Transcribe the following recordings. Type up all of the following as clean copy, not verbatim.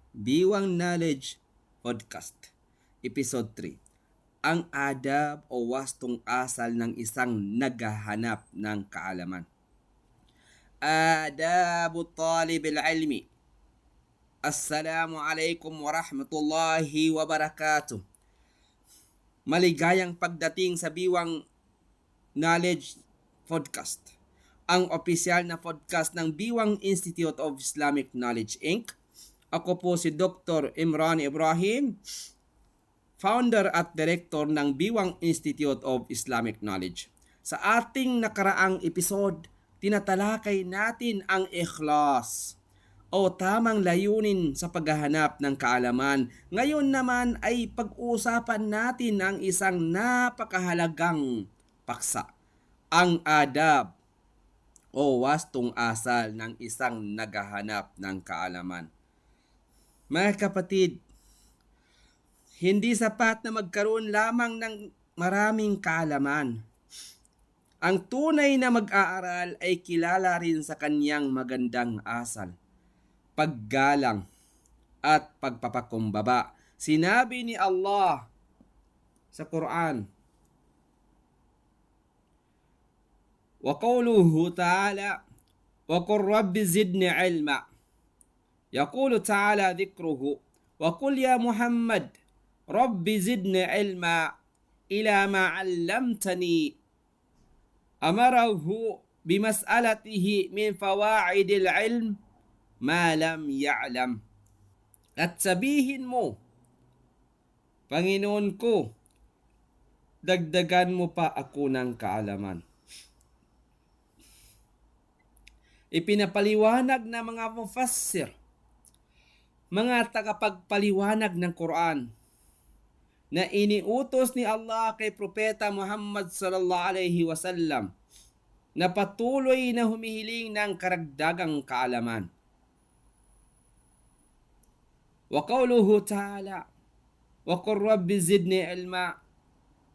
Biwang Knowledge Podcast, Episode 3. Ang adab o wastong asal ng isang naghahanap ng kaalaman. Adabu talib al-ilmi. Assalamu alaikum warahmatullahi wabarakatuh. Maligayang pagdating sa Biwang Knowledge Podcast, ang opisyal na podcast ng Biwang Institute of Islamic Knowledge Inc. Ako po si Dr. Imran Ibrahim, founder at director ng Biwang Institute of Islamic Knowledge. Sa ating nakaraang episode, tinatalakay natin ang ikhlas o tamang layunin sa paghahanap ng kaalaman. Ngayon naman ay pag-uusapan natin ang isang napakahalagang paksa, ang adab o wastong asal ng isang naghahanap ng kaalaman. Mga kapatid, hindi sapat na magkaroon lamang ng maraming kaalaman. Ang tunay na mag-aaral ay kilala rin sa kanyang magandang asal, paggalang at pagpapakumbaba. Sinabi ni Allah sa Quran, wa qawluhu ta'ala, wa qur rabbi zidni ilma. Yaqulu ta'ala dhikruhu, wa qul ya Muhammad rabbi zidni ilma ila ma 'allamtani. Amarahu bimas'alatihi min fawaidil ilm ma lam ya'lam. At sabihin mo, Panginoon ko, dagdagan mo pa ako ng kaalaman. Ipinapaliwanag na mga mufassir, mga tagapagpaliwanag ng Quran, na iniutos ni Allah kay Propeta Muhammad sallallahu alaihi wasallam na patuloy na humihiling ng karagdagang kaalaman. Wa qawluhu ta'ala, wa qur rabbi zidni ilma.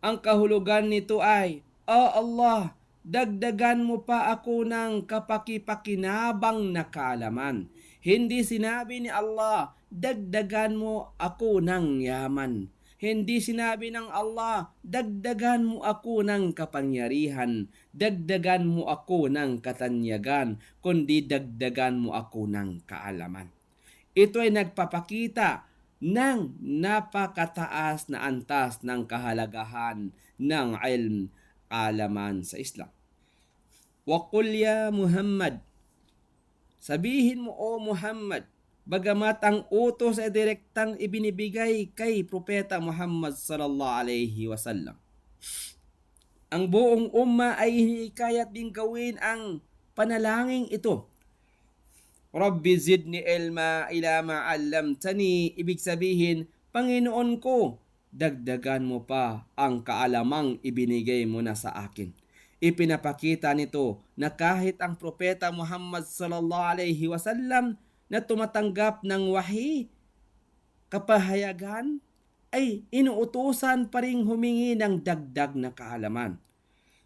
Ang kahulugan nito ay, O Allah, dagdagan mo pa ako ng kapakipakinabang na kaalaman. Hindi sinabi ni Allah, dagdagan mo ako ng yaman. Hindi sinabi ng Allah, dagdagan mo ako ng kapangyarihan, dagdagan mo ako ng katanyagan, kundi dagdagan mo ako ng kaalaman. Ito ay nagpapakita ng napakataas na antas ng kahalagahan ng ilm, kaalaman sa Islam. Wa qul ya Muhammad, sabihin mo o Muhammad, bagamat ang utos ay direktang ibinibigay kay Propeta Muhammad sallallahu alaihi wasallam, ang buong umma ay hinikayat din gawin ang panalangin ito. Rabbi zidni ilma ila ma 'allamtani, ibig sabihin, Panginoon ko, dagdagan mo pa ang kaalamang ibinigay mo na sa akin. Ipinapakita nito na kahit ang Propeta Muhammad sallallahu alaihi wasallam na tumatanggap ng wahi, kapahayagan, ay inuutusan pa ring humingi ng dagdag na kaalaman.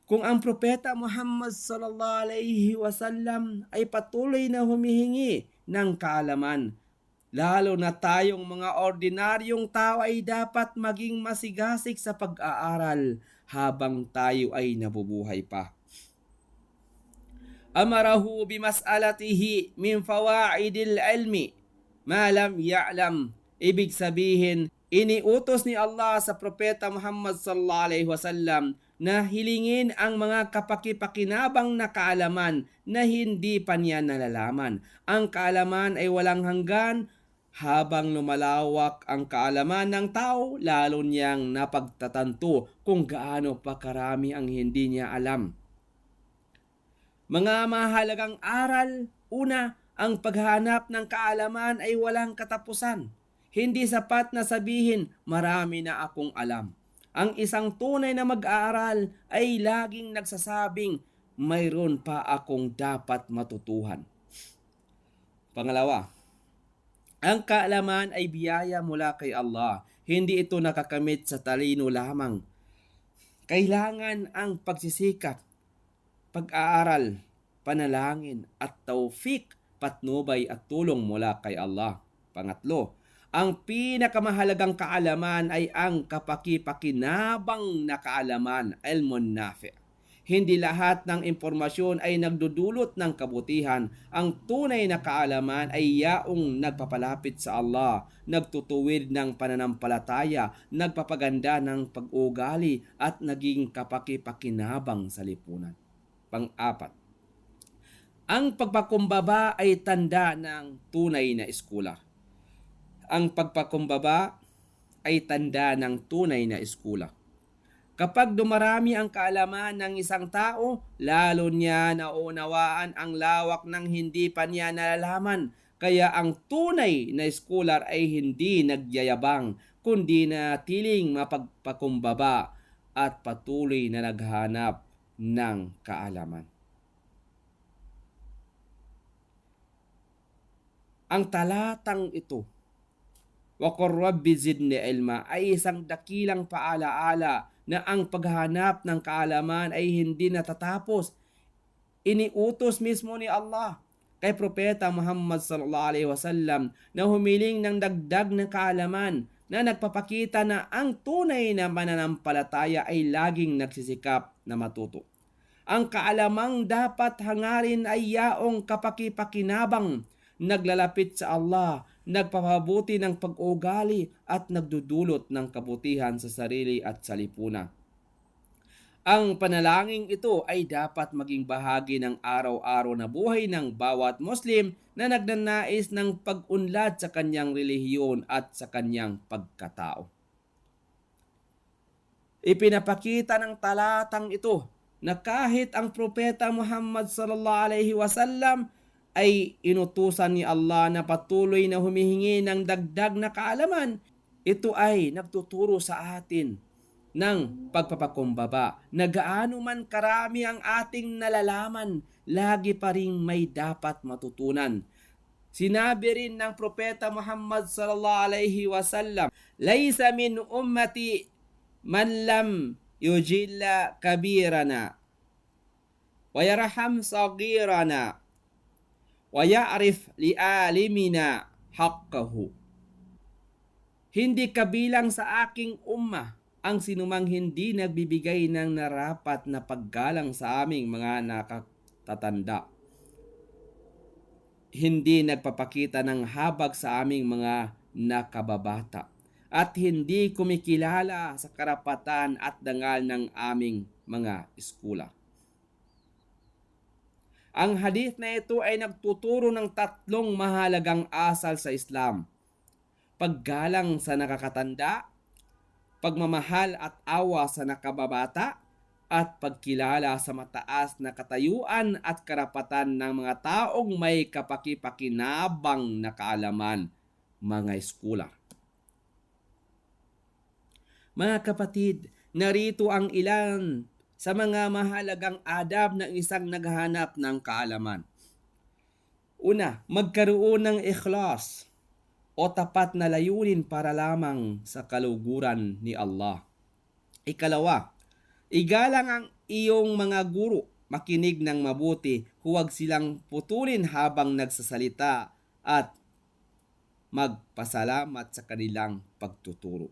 Kung ang Propeta Muhammad sallallahu alaihi wasallam ay patuloy na humihingi ng kaalaman, lalo na tayong mga ordinaryong tao ay dapat maging masigasig sa pag-aaral habang tayo ay nabubuhay pa. Amarahu bimas'alatihi min fawaidil ilmi ma lam ya'lam. Ibig sabihin, iniutos ni Allah sa Propeta Muhammad sallallahu alaihi wasallam na hilingin ang mga kapakipakinabang na kaalaman na hindi pa niya nalalaman. Ang kaalaman ay walang hanggan. Habang lumalawak ang kaalaman ng tao, lalo niyang napagtatanto kung gaano pa karami ang hindi niya alam. Mga mahalagang aral, una, ang paghahanap ng kaalaman ay walang katapusan. Hindi sapat na sabihin, marami na akong alam. Ang isang tunay na mag-aaral ay laging nagsasabing, mayroon pa akong dapat matutuhan. Pangalawa, ang kaalaman ay biyaya mula kay Allah. Hindi ito nakakamit sa talino lamang. Kailangan ang pagsisikap, pag-aaral, panalangin at taufik, patnubay at tulong mula kay Allah. Pangatlo, Ang pinakamahalagang kaalaman ay ang kapaki-pakinabang na kaalaman, ilmun nafi'. Hindi lahat ng impormasyon ay nagdudulot ng kabutihan. Ang tunay na kaalaman ay yaong nagpapalapit sa Allah, nagtutuwid ng pananampalataya, nagpapaganda ng pag-ugali at naging kapaki-pakinabang sa lipunan. Pang-apat, ang pagpakumbaba ay tanda ng tunay na eskwela. Ang pagpakumbaba ay tanda ng tunay na eskwela. Kapag dumarami ang kaalaman ng isang tao, lalo niya naunawaan ang lawak ng hindi pa niya nalalaman. Kaya ang tunay na scholar ay hindi nagyayabang, kundi natiling mapagpakumbaba at patuloy na naghanap ng kaalaman. Ang talatang ito, "Waqur Rabbi zidni ilma," ay isang dakilang paalaala na ang paghanap ng kaalaman ay hindi natatapos. Iniutos mismo ni Allah kay Propeta Muhammad sallallahu alaihi wasallam na humiling ng dagdag na kaalaman na nagpapakita na ang tunay na mananampalataya ay laging nagsisikap na matuto. Ang kaalamang dapat hangarin ay yaong kapaki-pakinabang, naglalapit sa Allah, nagpapabuti ng pag-ugali at nagdudulot ng kabutihan sa sarili at sa lipunan. Ang panalangin ito ay dapat maging bahagi ng araw-araw na buhay ng bawat Muslim na nagnanais ng pag-unlad sa kanyang relihiyon at sa kanyang pagkatao. Ipinapakita ng talatang ito na kahit ang Propeta Muhammad sallallahu alaihi wasallam ay inutusan ni Allah na patuloy na humihingi ng dagdag na kaalaman, ito ay nagtuturo sa atin ng pagpapakumbaba na gaano man karami ang ating nalalaman, lagi pa rin may dapat matutunan. Sinabi rin ng Propeta Muhammad sallallahu alaihi wasallam, "Laysa min ummati man lam yujilla kabirana wa yarham sagirana wa ya'rif li'alimina haqqahu." Hindi kabilang sa aking umma ang sinumang hindi nagbibigay ng narapat na paggalang sa aming mga nakatatanda. Hindi nagpapakita ng habag sa aming mga nakababata. At hindi kumikilala sa karapatan at dangal ng aming mga eskula. Ang hadith na ito ay nagtuturo ng tatlong mahalagang asal sa Islam: paggalang sa nakakatanda, pagmamahal at awa sa nakababata, at pagkilala sa mataas na katayuan at karapatan ng mga taong may kapaki-pakinabang na kaalaman, mga eskula. Mga kapatid, narito ang ilan sa mga mahalagang adab ng isang naghahanap ng kaalaman. Una, magkaroon ng ikhlas o tapat na layunin para lamang sa kaluguran ni Allah. Ikalawa, igalang ang iyong mga guro, makinig ng mabuti, huwag silang putulin habang nagsasalita at magpasalamat sa kanilang pagtuturo.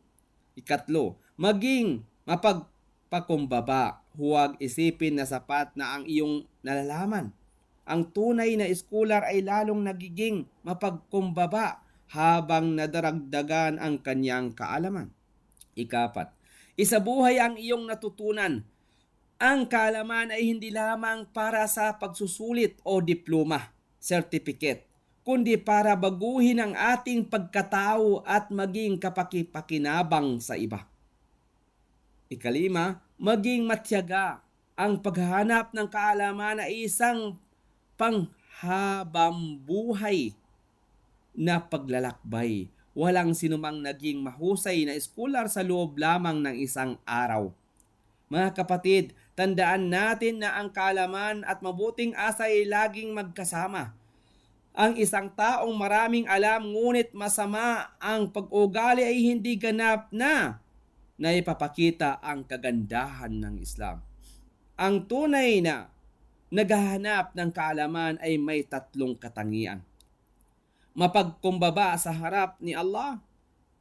Ikatlo, maging mapagpakumbaba, huwag isipin na sapat na ang iyong nalalaman. Ang tunay na scholar ay lalong nagiging mapagkumbaba habang nadaragdagan ang kanyang kaalaman. Ikapat, isabuhay ang iyong natutunan. Ang kaalaman ay hindi lamang para sa pagsusulit o diploma, certificate, kundi para baguhin ang ating pagkatao at maging kapaki-pakinabang sa iba. Ikalima, maging matyaga. Ang paghahanap ng kaalaman ay isang panghabang buhay na paglalakbay. Walang sinumang naging mahusay na scholar sa loob lamang ng isang araw. Mga kapatid, tandaan natin na ang kaalaman at mabuting asa ay laging magkasama. Ang isang taong maraming alam ngunit masama ang pag-ugali ay hindi ganap na ipapakita ang kagandahan ng Islam. Ang tunay na naghahanap ng kaalaman ay may tatlong katangian. mapagkumbaba sa harap ni Allah,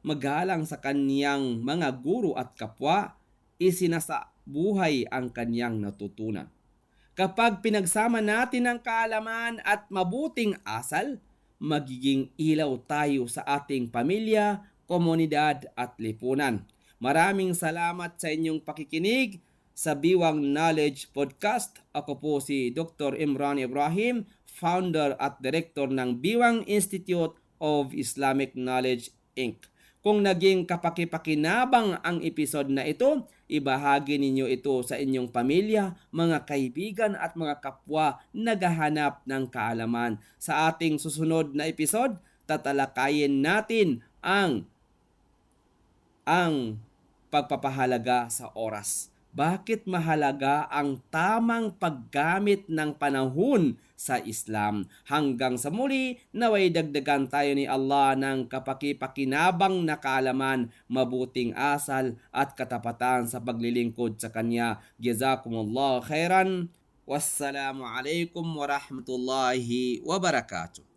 magalang sa kaniyang mga guro at kapwa, isinasabuhay ang kaniyang natutunan. Kapag pinagsama natin ang kaalaman at mabuting asal, magiging ilaw tayo sa ating pamilya, komunidad at lipunan. Maraming salamat sa inyong pakikinig sa Biwang Knowledge Podcast. Ako po si Dr. Imran Ibrahim, founder at director ng Biwang Institute of Islamic Knowledge Inc. Kung naging kapakipakinabang ang episode na ito, ibahagi ninyo ito sa inyong pamilya, mga kaibigan at mga kapwa naghahanap ng kaalaman. Sa ating susunod na episode, tatalakayin natin ang pagpapahalaga sa oras. Bakit mahalaga ang tamang paggamit ng panahon sa Islam? Hanggang sa muli, naway dagdagan tayo ni Allah ng kapakipakinabang na kaalaman, mabuting asal at katapatan sa paglilingkod sa Kanya. Jazakumullah khairan. Wassalamu alaikum warahmatullahi wabarakatuh.